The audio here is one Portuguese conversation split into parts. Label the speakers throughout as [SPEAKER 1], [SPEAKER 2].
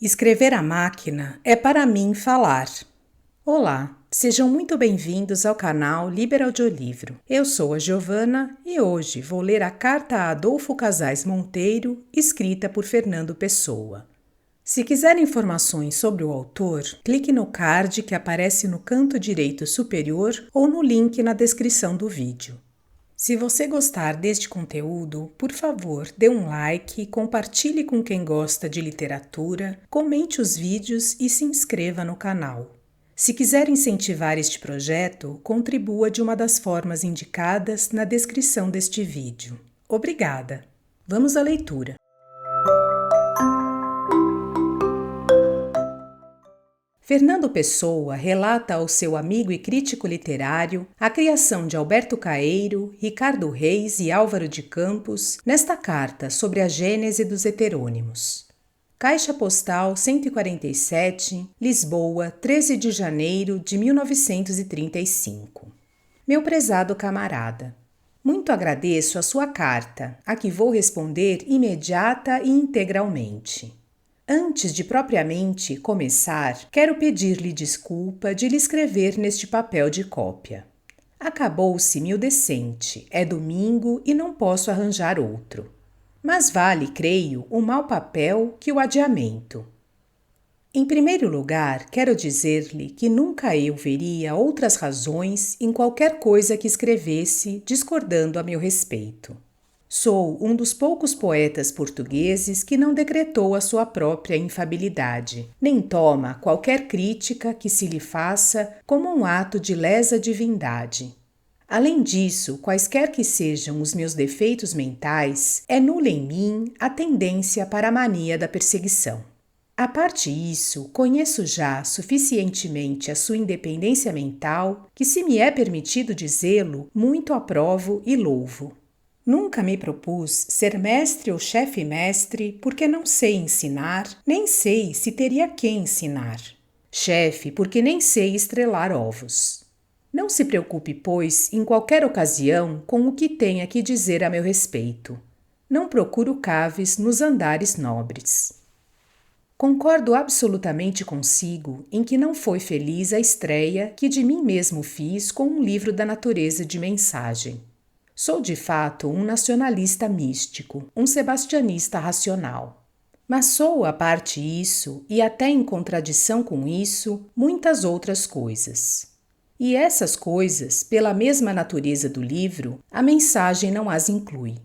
[SPEAKER 1] Escrever à máquina é para mim falar. Olá, sejam muito bem-vindos ao canal Liber Audiolivro. Eu sou a Giovana e hoje vou ler a carta a Adolfo Casais Monteiro, escrita por Fernando Pessoa. Se quiser informações sobre o autor, clique no card que aparece no canto direito superior ou no link na descrição do vídeo. Se você gostar deste conteúdo, por favor, dê um like, compartilhe com quem gosta de literatura, comente os vídeos e se inscreva no canal. Se quiser incentivar este projeto, contribua de uma das formas indicadas na descrição deste vídeo. Obrigada! Vamos à leitura. Fernando Pessoa relata ao seu amigo e crítico literário a criação de Alberto Caeiro, Ricardo Reis e Álvaro de Campos nesta carta sobre a gênese dos heterônimos. Caixa Postal 147, Lisboa, 13 de janeiro de 1935. Meu prezado camarada, muito agradeço a sua carta, a que vou responder imediata e integralmente. Antes de propriamente começar, quero pedir-lhe desculpa de lhe escrever neste papel de cópia. Acabou-se-me o decente, é domingo e não posso arranjar outro. Mas vale, creio, o mau papel que o adiamento. Em primeiro lugar, quero dizer-lhe que nunca eu veria outras razões em qualquer coisa que escrevesse discordando a meu respeito. Sou um dos poucos poetas portugueses que não decretou a sua própria infabilidade, nem toma qualquer crítica que se lhe faça como um ato de lesa divindade. Além disso, quaisquer que sejam os meus defeitos mentais, é nula em mim a tendência para a mania da perseguição. À parte isso, conheço já suficientemente a sua independência mental que, se me é permitido dizê-lo, muito aprovo e louvo. Nunca me propus ser mestre ou chefe-mestre porque não sei ensinar, nem sei se teria quem ensinar. Chefe porque nem sei estrelar ovos. Não se preocupe, pois, em qualquer ocasião com o que tenha que dizer a meu respeito. Não procuro caves nos andares nobres. Concordo absolutamente consigo em que não foi feliz a estreia que de mim mesmo fiz com um livro da natureza de mensagem. Sou de fato um nacionalista místico, um sebastianista racional. Mas sou, à parte isso, e até em contradição com isso, muitas outras coisas. E essas coisas, pela mesma natureza do livro, a mensagem não as inclui.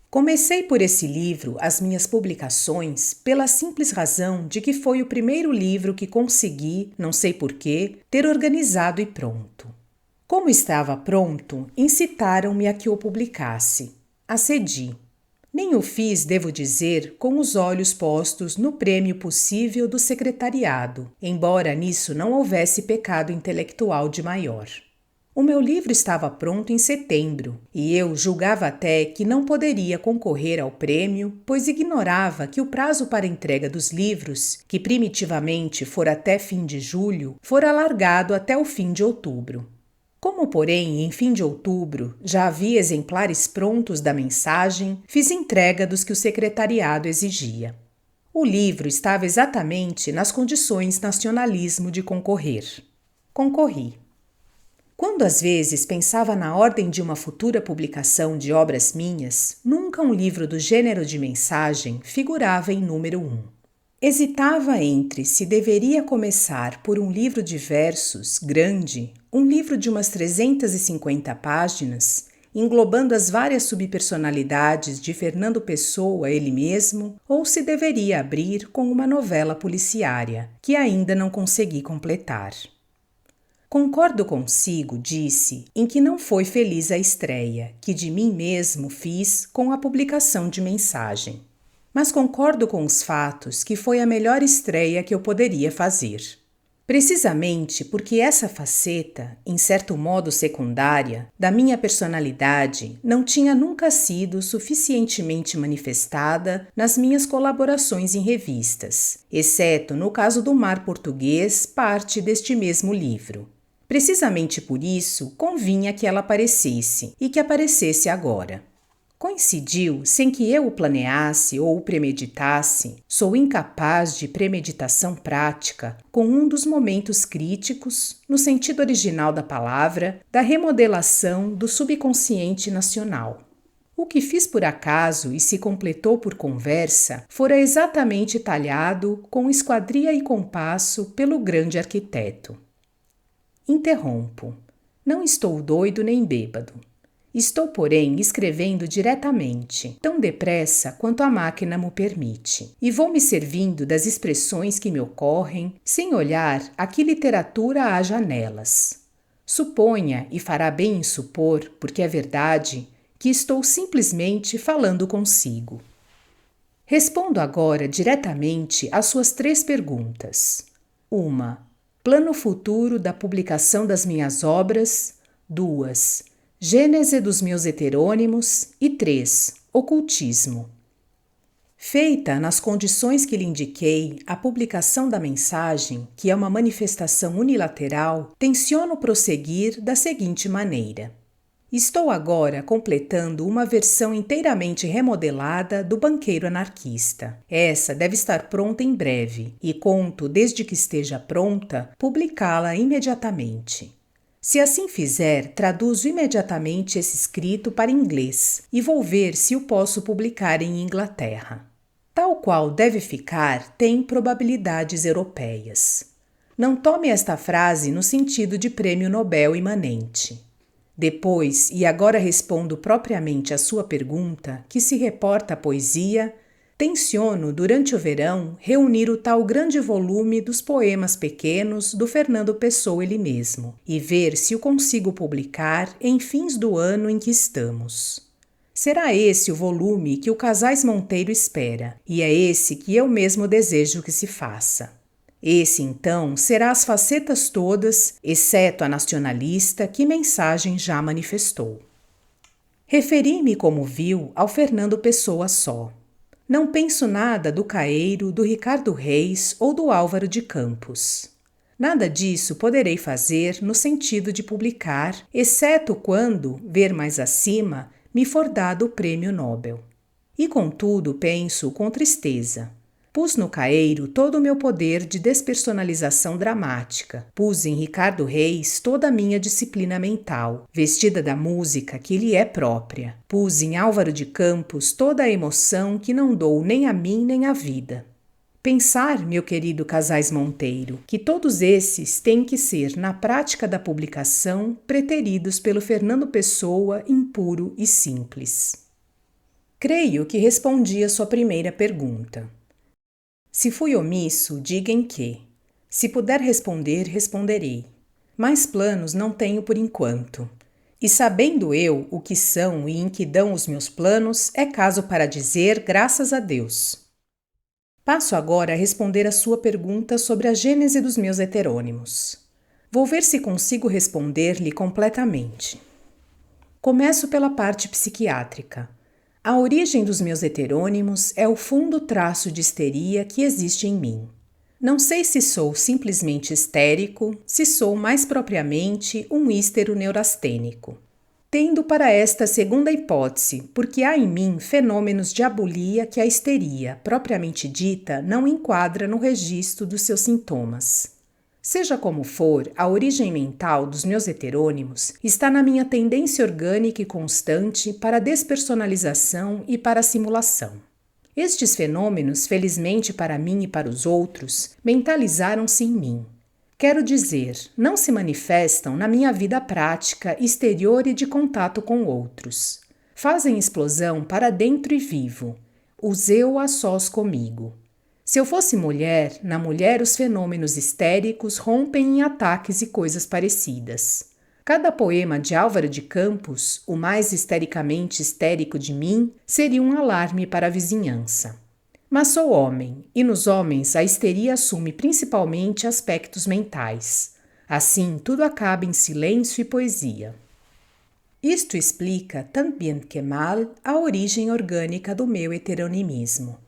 [SPEAKER 1] Comecei por esse livro as minhas publicações pela simples razão de que foi o primeiro livro que consegui, não sei porquê, ter organizado e pronto. Como estava pronto, incitaram-me a que o publicasse. Acedi. Nem o fiz, devo dizer, com os olhos postos no prêmio possível do secretariado, embora nisso não houvesse pecado intelectual de maior. O meu livro estava pronto em setembro, e eu julgava até que não poderia concorrer ao prêmio, pois ignorava que o prazo para entrega dos livros, que primitivamente fora até fim de julho, fora alargado até o fim de outubro. Como, porém, em fim de outubro, já havia exemplares prontos da mensagem, fiz entrega dos que o secretariado exigia. O livro estava exatamente nas condições nacionalismo de concorrer. Concorri. Quando às vezes pensava na ordem de uma futura publicação de obras minhas, nunca um livro do gênero de mensagem figurava em número 1. Hesitava entre se deveria começar por um livro de versos, grande, um livro de umas 350 páginas, englobando as várias subpersonalidades de Fernando Pessoa ele mesmo, ou se deveria abrir com uma novela policiária, que ainda não consegui completar. Concordo consigo, disse, em que não foi feliz a estreia, que de mim mesmo fiz com a publicação de mensagem. Mas concordo com os fatos que foi a melhor estreia que eu poderia fazer. Precisamente porque essa faceta, em certo modo secundária, da minha personalidade não tinha nunca sido suficientemente manifestada nas minhas colaborações em revistas, exceto no caso do Mar Português, parte deste mesmo livro. Precisamente por isso, convinha que ela aparecesse, e que aparecesse agora. Coincidiu sem que eu o planeasse ou o premeditasse, sou incapaz de premeditação prática com um dos momentos críticos, no sentido original da palavra, da remodelação do subconsciente nacional. O que fiz por acaso e se completou por conversa fora exatamente talhado com esquadria e compasso pelo grande arquiteto. Interrompo. Não estou doido nem bêbado. Estou, porém, escrevendo diretamente, tão depressa quanto a máquina me permite, e vou me servindo das expressões que me ocorrem, sem olhar a que literatura há janelas. Suponha, e fará bem em supor, porque é verdade, que estou simplesmente falando consigo. Respondo agora diretamente às suas 3 perguntas. 1. Plano futuro da publicação das minhas obras. 2. Gênese dos meus heterônimos. E 3. Ocultismo. Feita nas condições que lhe indiquei a publicação da mensagem, que é uma manifestação unilateral, tenciono prosseguir da seguinte maneira. Estou agora completando uma versão inteiramente remodelada do Banqueiro Anarquista. Essa deve estar pronta em breve e conto, desde que esteja pronta, publicá-la imediatamente. Se assim fizer, traduzo imediatamente esse escrito para inglês e vou ver se o posso publicar em Inglaterra. Tal qual deve ficar, tem probabilidades europeias. Não tome esta frase no sentido de prêmio Nobel imanente. Depois, e agora respondo propriamente à sua pergunta, que se reporta à poesia, tenciono, durante o verão, reunir o tal grande volume dos poemas pequenos do Fernando Pessoa ele mesmo, e ver se o consigo publicar em fins do ano em que estamos. Será esse o volume que o Casais Monteiro espera, e é esse que eu mesmo desejo que se faça. Esse, então, será as facetas todas, exceto a nacionalista que mensagem já manifestou. Referi-me, como viu, ao Fernando Pessoa só. Não penso nada do Caeiro, do Ricardo Reis ou do Álvaro de Campos. Nada disso poderei fazer no sentido de publicar, exceto quando, ver mais acima, me for dado o prêmio Nobel. E contudo penso com tristeza. Pus no Caeiro todo o meu poder de despersonalização dramática. Pus em Ricardo Reis toda a minha disciplina mental, vestida da música que lhe é própria. Pus em Álvaro de Campos toda a emoção que não dou nem a mim nem à vida. Pensar, meu querido Casais Monteiro, que todos esses têm que ser, na prática da publicação, preteridos pelo Fernando Pessoa impuro e simples. Creio que respondi a sua primeira pergunta. Se fui omisso, diga em que. Se puder responder, responderei. Mais planos não tenho por enquanto. E sabendo eu o que são e em que dão os meus planos, é caso para dizer graças a Deus. Passo agora a responder a sua pergunta sobre a gênese dos meus heterônimos. Vou ver se consigo responder-lhe completamente. Começo pela parte psiquiátrica. A origem dos meus heterônimos é o fundo traço de histeria que existe em mim. Não sei se sou simplesmente histérico, se sou mais propriamente um hístero neurastênico. Tendo para esta segunda hipótese, porque há em mim fenômenos de abulia que a histeria, propriamente dita, não enquadra no registro dos seus sintomas. Seja como for, a origem mental dos meus heterônimos está na minha tendência orgânica e constante para a despersonalização e para a simulação. Estes fenômenos, felizmente para mim e para os outros, mentalizaram-se em mim. Quero dizer, não se manifestam na minha vida prática, exterior e de contato com outros. Fazem explosão para dentro e vivo. Os eu a sós comigo. Se eu fosse mulher, na mulher os fenômenos histéricos rompem em ataques e coisas parecidas. Cada poema de Álvaro de Campos, o mais histericamente histérico de mim, seria um alarme para a vizinhança. Mas sou homem, e nos homens a histeria assume principalmente aspectos mentais. Assim, tudo acaba em silêncio e poesia. Isto explica, tant bien que mal, a origem orgânica do meu heteronimismo.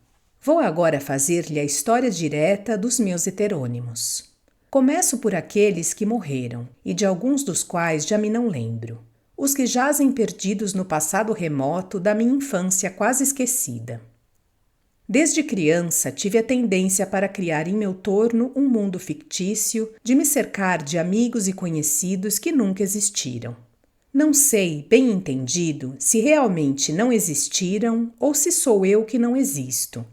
[SPEAKER 1] Vou agora fazer-lhe a história direta dos meus heterônimos. Começo por aqueles que morreram, e de alguns dos quais já me não lembro. os que jazem perdidos no passado remoto da minha infância quase esquecida. Desde criança, tive a tendência para criar em meu torno um mundo fictício, de me cercar de amigos e conhecidos que nunca existiram. Não sei, bem entendido, se realmente não existiram ou se sou eu que não existo.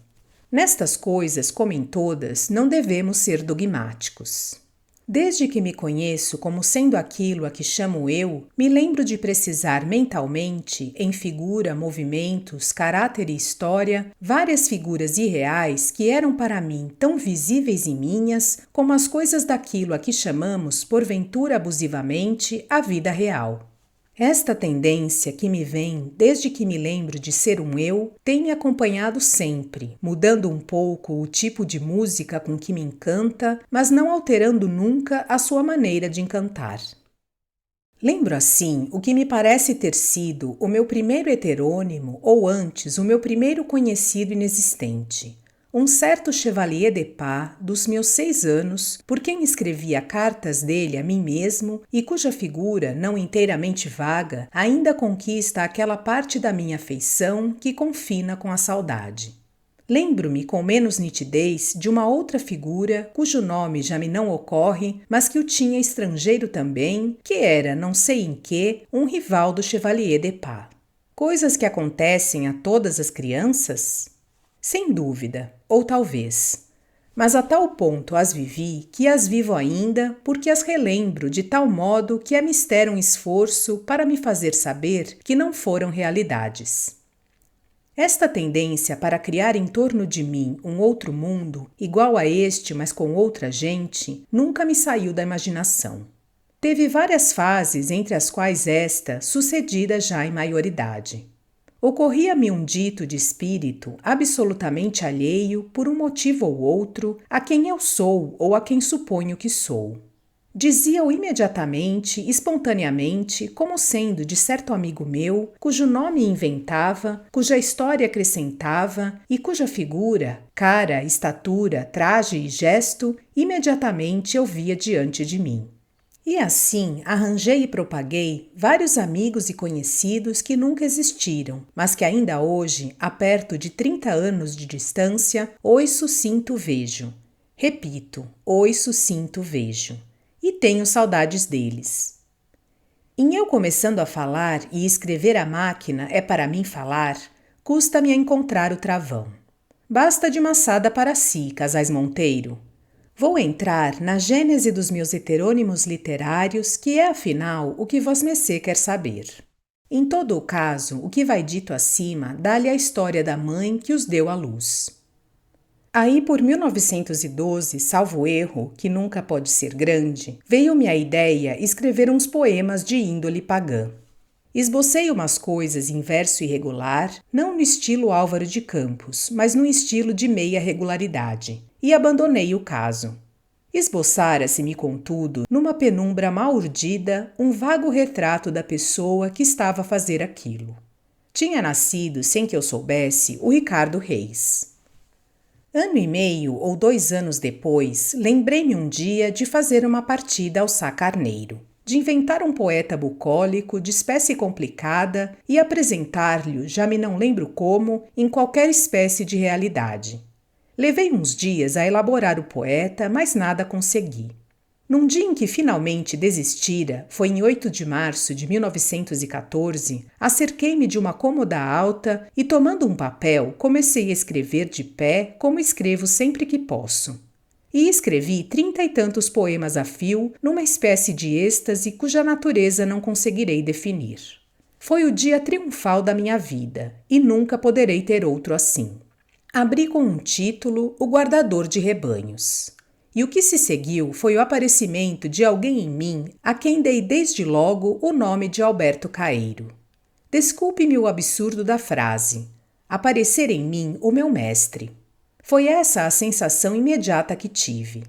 [SPEAKER 1] Nestas coisas, como em todas, não devemos ser dogmáticos. Desde que me conheço como sendo aquilo a que chamo eu, me lembro de precisar mentalmente, em figura, movimentos, caráter e história, várias figuras irreais que eram para mim tão visíveis e minhas como as coisas daquilo a que chamamos, porventura abusivamente, a vida real. Esta tendência que me vem desde que me lembro de ser um eu tem me acompanhado sempre, mudando um pouco o tipo de música com que me encanta, mas não alterando nunca a sua maneira de encantar. Lembro assim o que me parece ter sido o meu primeiro heterônimo ou antes o meu primeiro conhecido inexistente. Um certo Chevalier de Pas, dos meus 6 anos, por quem escrevia cartas dele a mim mesmo e cuja figura, não inteiramente vaga, ainda conquista aquela parte da minha afeição que confina com a saudade. Lembro-me com menos nitidez de uma outra figura cujo nome já me não ocorre, mas que o tinha estrangeiro também, que era, não sei em que, um rival do Chevalier de Pas. Coisas que acontecem a todas as crianças? Sem dúvida, ou talvez. Mas a tal ponto as vivi que as vivo ainda porque as relembro de tal modo que é mister um esforço para me fazer saber que não foram realidades. Esta tendência para criar em torno de mim um outro mundo, igual a este, mas com outra gente, nunca me saiu da imaginação. Teve várias fases, entre as quais esta, sucedida já em maioridade. Ocorria-me um dito de espírito absolutamente alheio, por um motivo ou outro, a quem eu sou ou a quem suponho que sou. Dizia-o imediatamente, espontaneamente, como sendo de certo amigo meu, cujo nome inventava, cuja história acrescentava e cuja figura, cara, estatura, traje e gesto, imediatamente eu via diante de mim. E assim arranjei e propaguei vários amigos e conhecidos que nunca existiram, mas que ainda hoje, a perto de 30 anos de distância, ouço, sinto, vejo. Repito, ouço, sinto, vejo. E tenho saudades deles. Em eu começando a falar e escrever a máquina é para mim falar, custa-me a encontrar o travão. Basta de maçada para si, Casais Monteiro. Vou entrar na gênese dos meus heterônimos literários, que é, afinal, o que vosmecê quer saber. Em todo o caso, o que vai dito acima dá-lhe a história da mãe que os deu à luz. Aí, por 1912, salvo erro, que nunca pode ser grande, veio-me a ideia escrever uns poemas de índole pagã. Esbocei umas coisas em verso irregular, não no estilo Álvaro de Campos, mas no estilo de meia regularidade, e abandonei o caso. Esboçara-se-me, contudo, numa penumbra mal urdida, um vago retrato da pessoa que estava a fazer aquilo. Tinha nascido, sem que eu soubesse, o Ricardo Reis. Ano e meio ou 2 anos depois, lembrei-me um dia de fazer uma partida ao Sá Carneiro, de inventar um poeta bucólico de espécie complicada e apresentar-lhe, já me não lembro como, em qualquer espécie de realidade. Levei uns dias a elaborar o poeta, mas nada consegui. Num dia em que finalmente desistira, foi em 8 de março de 1914, acerquei-me de uma cômoda alta e, tomando um papel, comecei a escrever de pé, como escrevo sempre que posso. E escrevi 30 e tantos poemas a fio, numa espécie de êxtase cuja natureza não conseguirei definir. Foi o dia triunfal da minha vida, e nunca poderei ter outro assim. Abri com um título, O Guardador de Rebanhos. E o que se seguiu foi o aparecimento de alguém em mim a quem dei desde logo o nome de Alberto Caeiro. Desculpe-me o absurdo da frase. Aparecer em mim o meu mestre. Foi essa a sensação imediata que tive.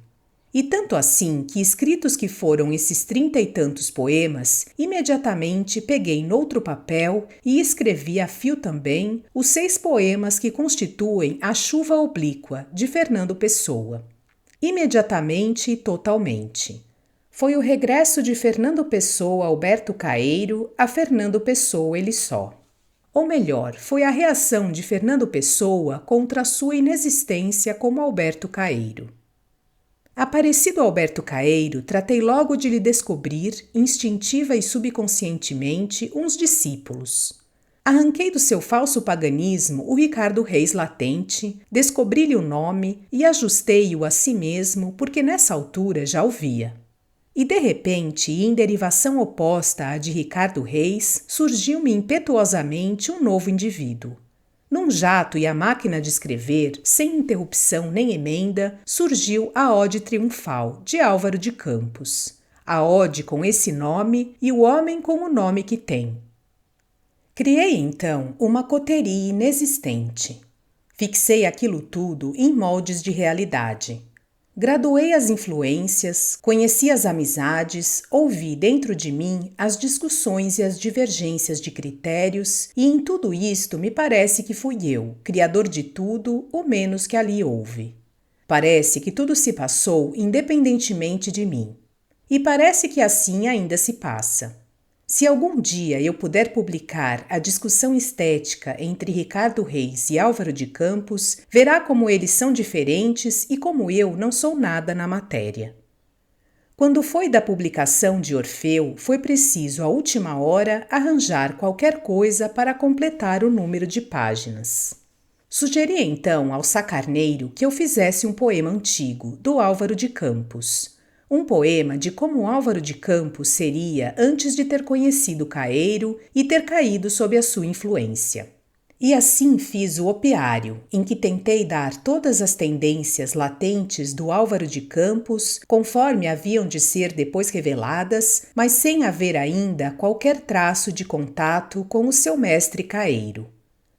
[SPEAKER 1] E tanto assim que, escritos que foram esses 30 e tantos poemas, imediatamente peguei noutro papel e escrevi a fio também os 6 poemas que constituem A Chuva Oblíqua, de Fernando Pessoa. Imediatamente e totalmente. Foi o regresso de Fernando Pessoa Alberto Caeiro a Fernando Pessoa ele só. Ou melhor, foi a reação de Fernando Pessoa contra a sua inexistência como Alberto Caeiro. Aparecido Alberto Caeiro, tratei logo de lhe descobrir, instintiva e subconscientemente, uns discípulos. Arranquei do seu falso paganismo o Ricardo Reis latente, descobri-lhe o nome e ajustei-o a si mesmo, porque nessa altura já o via. E de repente, em derivação oposta à de Ricardo Reis, surgiu-me impetuosamente um novo indivíduo. Num jato e a máquina de escrever, sem interrupção nem emenda, surgiu a Ode Triunfal, de Álvaro de Campos. A Ode com esse nome e o homem com o nome que tem. Criei, então, uma coterie inexistente. Fixei aquilo tudo em moldes de realidade. Graduei as influências, conheci as amizades, ouvi dentro de mim as discussões e as divergências de critérios, e em tudo isto me parece que fui eu, criador de tudo, o menos que ali houve. Parece que tudo se passou independentemente de mim. E parece que assim ainda se passa. Se algum dia eu puder publicar a discussão estética entre Ricardo Reis e Álvaro de Campos, verá como eles são diferentes e como eu não sou nada na matéria. Quando foi da publicação de Orfeu, foi preciso à última hora arranjar qualquer coisa para completar o número de páginas. Sugeri então ao sacarneiro que eu fizesse um poema antigo, do Álvaro de Campos. Um poema de como Álvaro de Campos seria antes de ter conhecido Caeiro e ter caído sob a sua influência. E assim fiz o Opiário, em que tentei dar todas as tendências latentes do Álvaro de Campos, conforme haviam de ser depois reveladas, mas sem haver ainda qualquer traço de contato com o seu mestre Caeiro.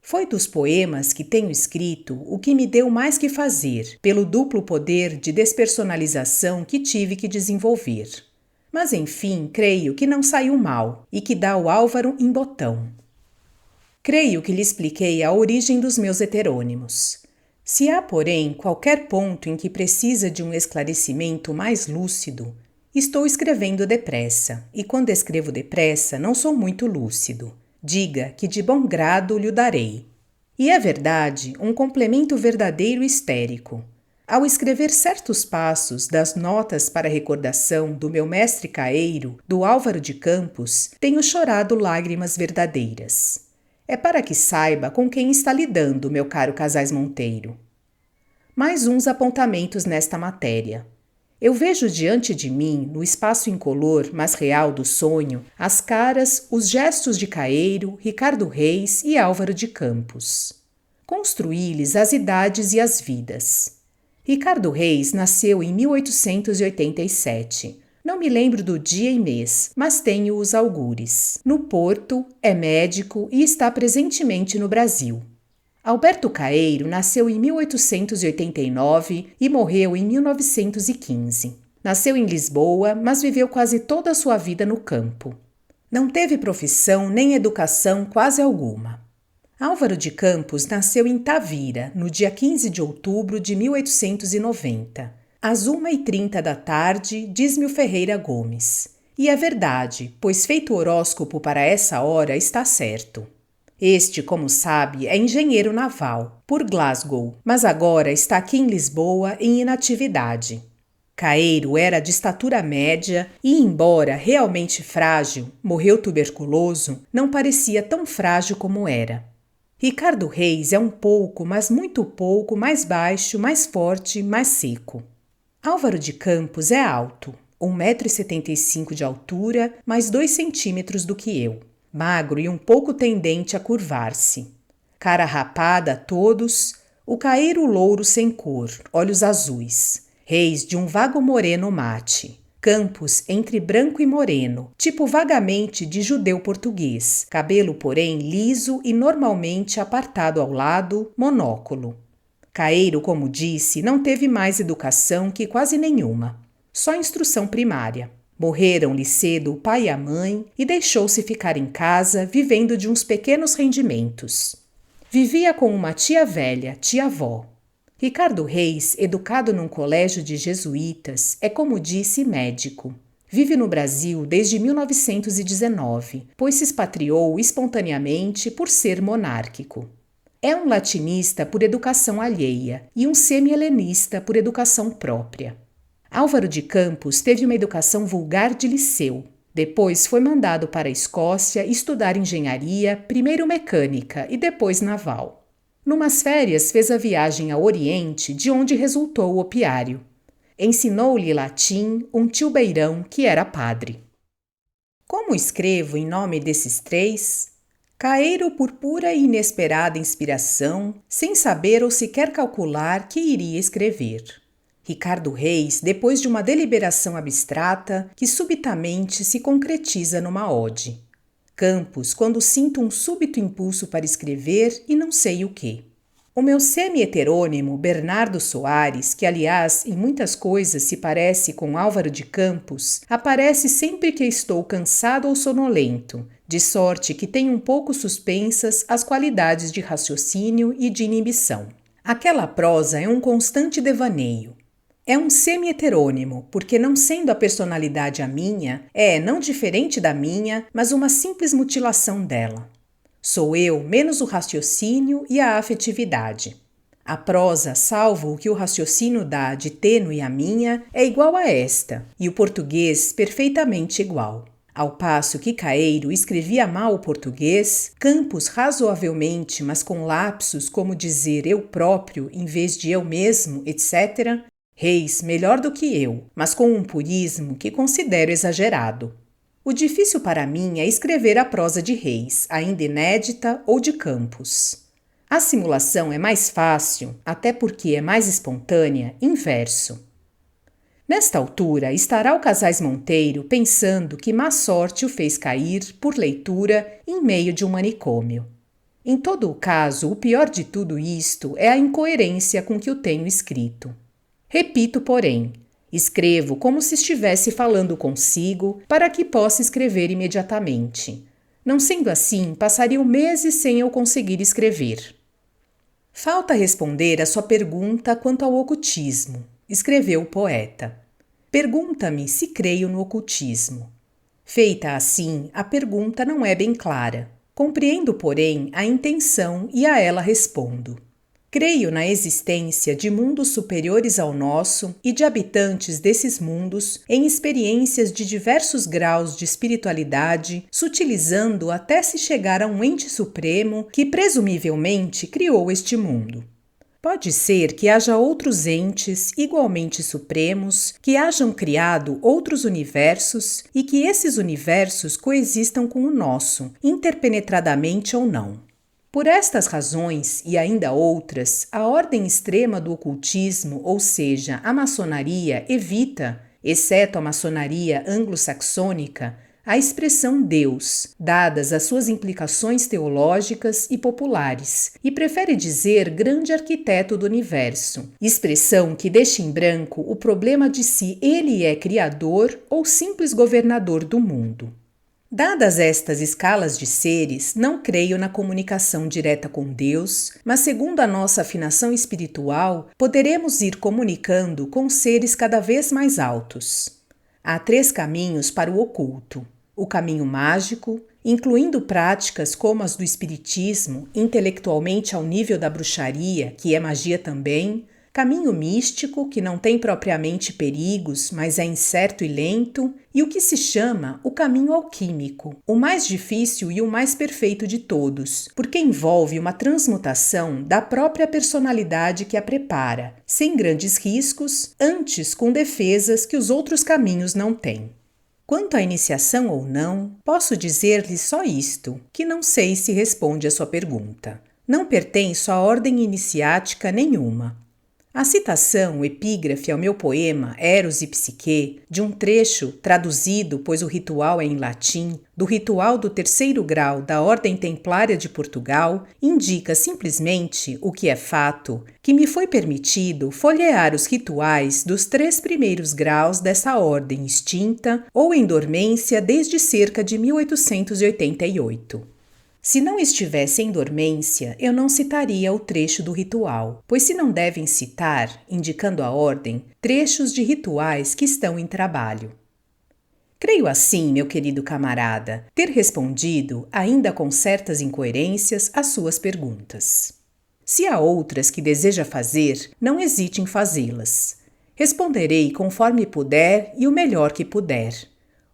[SPEAKER 1] Foi dos poemas que tenho escrito o que me deu mais que fazer, pelo duplo poder de despersonalização que tive que desenvolver. Mas enfim, creio que não saiu mal e que dá o Álvaro em botão. Creio que lhe expliquei a origem dos meus heterônimos. Se há, porém, qualquer ponto em que precisa de um esclarecimento mais lúcido, estou escrevendo depressa, e quando escrevo depressa não sou muito lúcido. Diga que de bom grado lhe darei. E é verdade, um complemento verdadeiro e histérico. Ao escrever certos passos das notas para recordação do meu mestre Caeiro, do Álvaro de Campos, tenho chorado lágrimas verdadeiras. É para que saiba com quem está lidando, meu caro Casais Monteiro. Mais uns apontamentos nesta matéria. Eu vejo diante de mim, no espaço incolor, mas real do sonho, as caras, os gestos de Caeiro, Ricardo Reis e Álvaro de Campos. Construí-lhes as idades e as vidas. Ricardo Reis nasceu em 1887. Não me lembro do dia e mês, mas tenho os augures. No Porto, é médico e está presentemente no Brasil. Alberto Caeiro nasceu em 1889 e morreu em 1915. Nasceu em Lisboa, mas viveu quase toda a sua vida no campo. Não teve profissão nem educação quase alguma. Álvaro de Campos nasceu em Tavira, no dia 15 de outubro de 1890. Às 1h30 da tarde, diz-me o Ferreira Gomes. E é verdade, pois feito o horóscopo para essa hora está certo. Este, como sabe, é engenheiro naval, por Glasgow, mas agora está aqui em Lisboa em inatividade. Caeiro era de estatura média e, embora realmente frágil, morreu tuberculoso, não parecia tão frágil como era. Ricardo Reis é um pouco, mas muito pouco, mais baixo, mais forte, mais seco. Álvaro de Campos é alto, 1,75 m de altura, mais 2 centímetros do que eu. Magro e um pouco tendente a curvar-se. Cara rapada a todos, o Caeiro louro sem cor, olhos azuis. Reis de um vago moreno mate. Campos entre branco e moreno, tipo vagamente de judeu português. Cabelo, porém, liso e normalmente apartado ao lado, monóculo. Caeiro, como disse, não teve mais educação que quase nenhuma. Só instrução primária. Morreram-lhe cedo o pai e a mãe e deixou-se ficar em casa, vivendo de uns pequenos rendimentos. Vivia com uma tia velha, tia-avó. Ricardo Reis, educado num colégio de jesuítas, é, como disse, médico. Vive no Brasil desde 1919, pois se expatriou espontaneamente por ser monárquico. É um latinista por educação alheia e um semi-helenista por educação própria. Álvaro de Campos teve uma educação vulgar de liceu. Depois foi mandado para a Escócia estudar engenharia, primeiro mecânica e depois naval. Numas férias fez a viagem ao Oriente, de onde resultou o opiário. Ensinou-lhe latim um tio beirão que era padre. Como escrevo em nome desses três? Caeiro por pura e inesperada inspiração, sem saber ou sequer calcular que iria escrever. Ricardo Reis, depois de uma deliberação abstrata que subitamente se concretiza numa ode. Campos, quando sinto um súbito impulso para escrever e não sei o quê. O meu semi-heterônimo Bernardo Soares, que aliás em muitas coisas se parece com Álvaro de Campos, aparece sempre que estou cansado ou sonolento, de sorte que tenho um pouco suspensas as qualidades de raciocínio e de inibição. Aquela prosa é um constante devaneio. É um semi-heterônimo, porque não sendo a personalidade a minha, é não diferente da minha, mas uma simples mutilação dela. Sou eu menos o raciocínio e a afetividade. A prosa, salvo o que o raciocínio dá de tênue à minha, é igual a esta, e o português perfeitamente igual. Ao passo que Caeiro escrevia mal o português, Campos razoavelmente, mas com lapsos como dizer eu próprio em vez de eu mesmo, etc., Reis melhor do que eu, mas com um purismo que considero exagerado. O difícil para mim é escrever a prosa de Reis, ainda inédita, ou de Campos. A simulação é mais fácil, até porque é mais espontânea, em verso. Nesta altura, estará o Casais Monteiro pensando que má sorte o fez cair, por leitura, em meio de um manicômio. Em todo o caso, o pior de tudo isto é a incoerência com que o tenho escrito. Repito, porém, escrevo como se estivesse falando consigo para que possa escrever imediatamente. Não sendo assim, passariam meses sem eu conseguir escrever. Falta responder a sua pergunta quanto ao ocultismo, escreveu o poeta. Pergunta-me se creio no ocultismo. Feita assim, a pergunta não é bem clara. Compreendo, porém, a intenção e a ela respondo. Creio na existência de mundos superiores ao nosso e de habitantes desses mundos em experiências de diversos graus de espiritualidade, sutilizando até se chegar a um ente supremo que presumivelmente criou este mundo. Pode ser que haja outros entes igualmente supremos que hajam criado outros universos e que esses universos coexistam com o nosso, interpenetradamente ou não. Por estas razões e ainda outras, a ordem extrema do ocultismo, ou seja, a maçonaria, evita, exceto a maçonaria anglo-saxônica, a expressão Deus, dadas as suas implicações teológicas e populares, e prefere dizer grande arquiteto do universo, expressão que deixa em branco o problema de se ele é criador ou simples governador do mundo. Dadas estas escalas de seres, não creio na comunicação direta com Deus, mas segundo a nossa afinação espiritual, poderemos ir comunicando com seres cada vez mais altos. Há 3 caminhos para o oculto. O caminho mágico, incluindo práticas como as do espiritismo, intelectualmente ao nível da bruxaria, que é magia também, caminho místico, que não tem propriamente perigos, mas é incerto e lento, e o que se chama o caminho alquímico, o mais difícil e o mais perfeito de todos, porque envolve uma transmutação da própria personalidade que a prepara, sem grandes riscos, antes com defesas que os outros caminhos não têm. Quanto à iniciação ou não, posso dizer-lhe só isto, que não sei se responde à sua pergunta. Não pertenço a ordem iniciática nenhuma. A citação, o epígrafe ao meu poema Eros e Psique, de um trecho traduzido, pois o ritual é em latim, do ritual do 3º grau da Ordem Templária de Portugal, indica simplesmente, o que é fato, que me foi permitido folhear os rituais dos 3 primeiros graus dessa ordem extinta ou em dormência desde cerca de 1888. Se não estivesse em dormência, eu não citaria o trecho do ritual, pois se não devem citar, indicando a ordem, trechos de rituais que estão em trabalho. Creio assim, meu querido camarada, ter respondido, ainda com certas incoerências, às suas perguntas. Se há outras que deseja fazer, não hesite em fazê-las. Responderei conforme puder e o melhor que puder.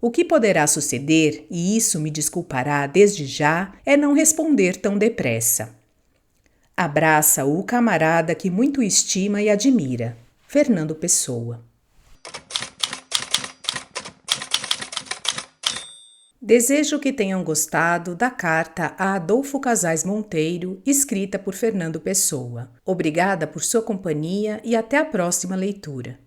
[SPEAKER 1] O que poderá suceder, e isso me desculpará desde já, é não responder tão depressa. Abraça o camarada que muito estima e admira. Fernando Pessoa. Desejo que tenham gostado da carta a Adolfo Casais Monteiro, escrita por Fernando Pessoa. Obrigada por sua companhia e até a próxima leitura.